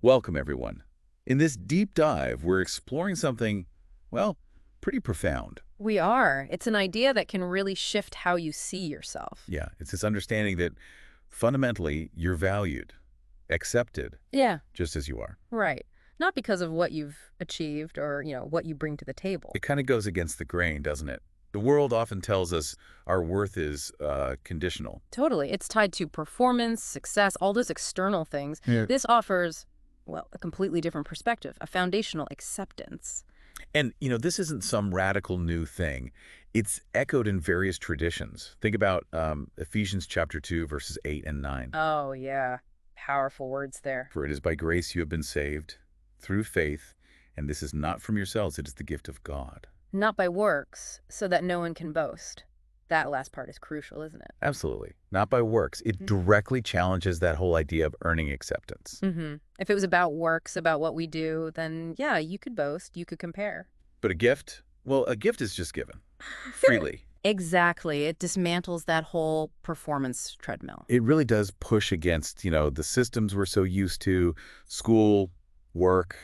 Welcome, everyone. In this deep dive, we're exploring something, well, pretty profound. We are. It's an idea that can really shift how you see yourself. Yeah, it's this understanding that fundamentally you're valued, accepted, Yeah, just as you are. right. Not because of what you've achieved or, what you bring to the table. It kind of goes against the grain, doesn't it? The world often tells us our worth is conditional. Totally. It's tied to performance, success, all those external things. Yeah. This offers, well, a completely different perspective, a foundational acceptance. And, this isn't some radical new thing. It's echoed in various traditions. Think about Ephesians chapter 2, verses 8 and 9. Oh, yeah. Powerful words there. For it is by grace you have been saved, through faith, and this is not from yourselves, it is the gift of God. Not by works, so that no one can boast. That last part is crucial, isn't it? Absolutely. Not by works. It directly challenges that whole idea of earning acceptance. If it was about works, about what we do, then yeah, you could boast, you could compare. But a gift? Well, a gift is just given. Freely. Exactly. It dismantles that whole performance treadmill. It really does push against, the systems we're so used to, school, work.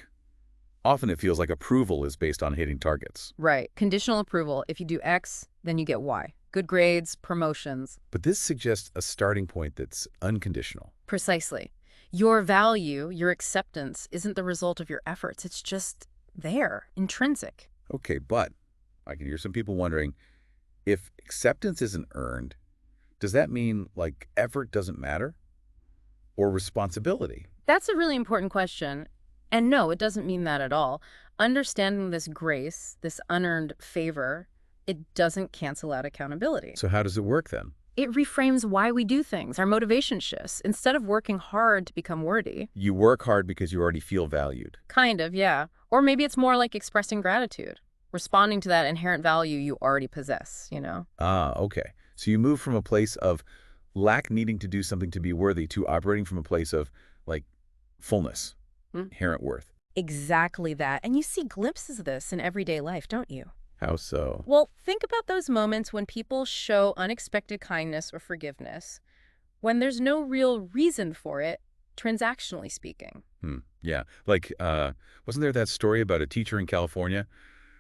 Often it feels like approval is based on hitting targets. Right. Conditional approval. If you do X, then you get Y. Good grades, promotions. But this suggests a starting point that's unconditional. Precisely. Your value, your acceptance, isn't the result of your efforts. It's just there, intrinsic. Okay, but I can hear some people wondering, if acceptance isn't earned, does that mean, effort doesn't matter? Or responsibility? That's a really important question. And no, it doesn't mean that at all. Understanding this grace, this unearned favor, it doesn't cancel out accountability. So how does it work then? It reframes why we do things. Our motivation shifts. Instead of working hard to become worthy. You work hard because you already feel valued. Kind of, yeah. Or maybe it's more like expressing gratitude, responding to that inherent value you already possess. Ah, okay. So you move from a place of lack needing to do something to be worthy to operating from a place of, fullness, inherent worth. Exactly that. And you see glimpses of this in everyday life, don't you? How so? Well, think about those moments when people show unexpected kindness or forgiveness, when there's no real reason for it, transactionally speaking. Yeah. Wasn't there that story about a teacher in California?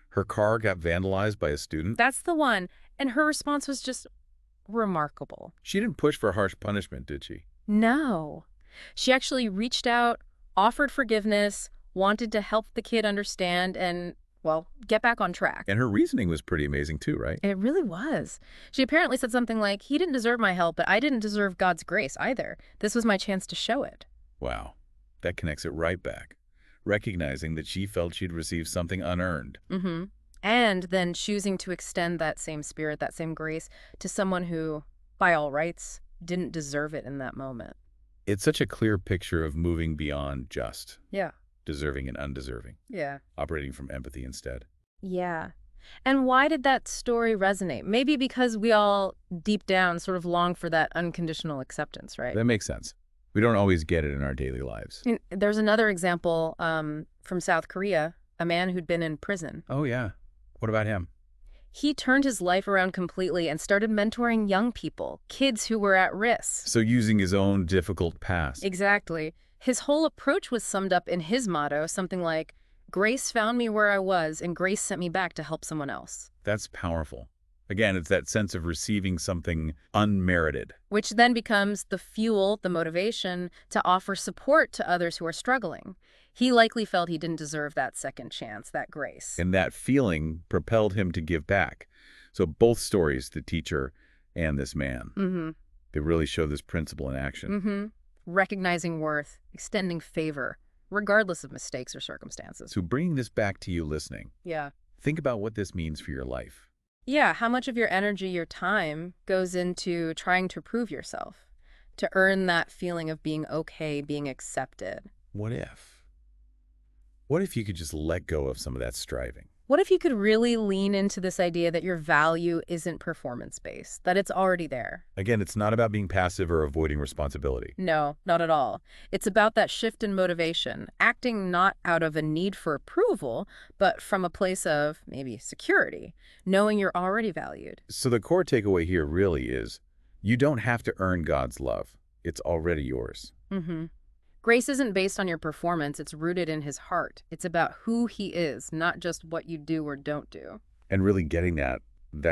Her car got vandalized by a student. That's the one. And her response was just remarkable. She didn't push for harsh punishment, did she? No. She actually reached out, offered forgiveness, wanted to help the kid understand and, well, get back on track. And her reasoning was pretty amazing too, right? It really was. She apparently said something like, he didn't deserve my help, but I didn't deserve God's grace either. This was my chance to show it. Wow. That connects it right back. Recognizing that she felt she'd received something unearned. And then choosing to extend that same spirit, that same grace, to someone who, by all rights, didn't deserve it in that moment. It's such a clear picture of moving beyond just Yeah. deserving and undeserving, Yeah. operating from empathy instead. Yeah. And why did that story resonate? Maybe because we all, deep down, sort of long for that unconditional acceptance, right? That makes sense. We don't always get it in our daily lives. And there's another example from South Korea, a man who'd been in prison. Oh, yeah. What about him? He turned his life around completely and started mentoring young people, kids who were at risk. So using his own difficult past. Exactly. His whole approach was summed up in his motto, something like, grace found me where I was, and grace sent me back to help someone else. That's powerful. Again, it's that sense of receiving something unmerited. Which then becomes the fuel, the motivation, to offer support to others who are struggling. He likely felt he didn't deserve that second chance, that grace. And that feeling propelled him to give back. So both stories, the teacher and this man, they really show this principle in action. Recognizing worth, extending favor, regardless of mistakes or circumstances. So bringing this back to you listening, Yeah. think about what this means for your life. Yeah, how much of your energy, your time, goes into trying to prove yourself, to earn that feeling of being okay, being accepted. What if? What if you could just let go of some of that striving? What if you could really lean into this idea that your value isn't performance-based, that it's already there? Again, it's not about being passive or avoiding responsibility. No, not at all. It's about that shift in motivation, acting not out of a need for approval, but from a place of maybe security, knowing you're already valued. So the core takeaway here really is you don't have to earn God's love. It's already yours. Grace isn't based on your performance, it's rooted in his heart. It's about who he is, not just what you do or don't do. And really getting that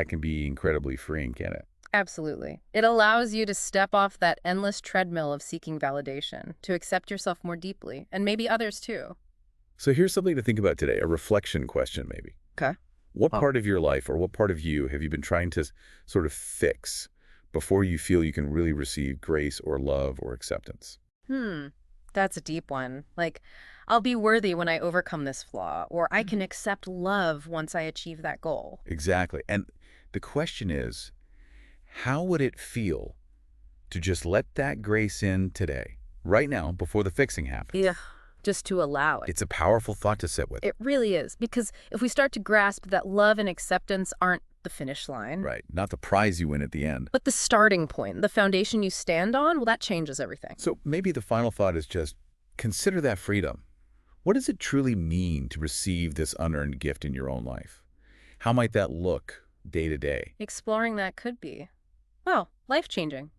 can be incredibly freeing, can it? Absolutely. It allows you to step off that endless treadmill of seeking validation, to accept yourself more deeply, and maybe others too. So here's something to think about today, a reflection question maybe. Okay. What Oh. part of your life or what part of you have you been trying to sort of fix before you feel you can really receive grace or love or acceptance? Hmm. That's a deep one. Like, I'll be worthy when I overcome this flaw, or I can accept love once I achieve that goal. Exactly. And the question is, how would it feel to just let that grace in today, right now, before the fixing Yeah. happens? Just to allow it. It's a powerful thought to sit with. It really is, because if we start to grasp that love and acceptance aren't the finish line, Right. Not the prize you win at the end. but the starting point, the foundation you stand on, well, that changes everything. So maybe the final thought is just consider that freedom. What does it truly mean to receive this unearned gift in your own life? How might that look day to day? Exploring that could be, well, life-changing.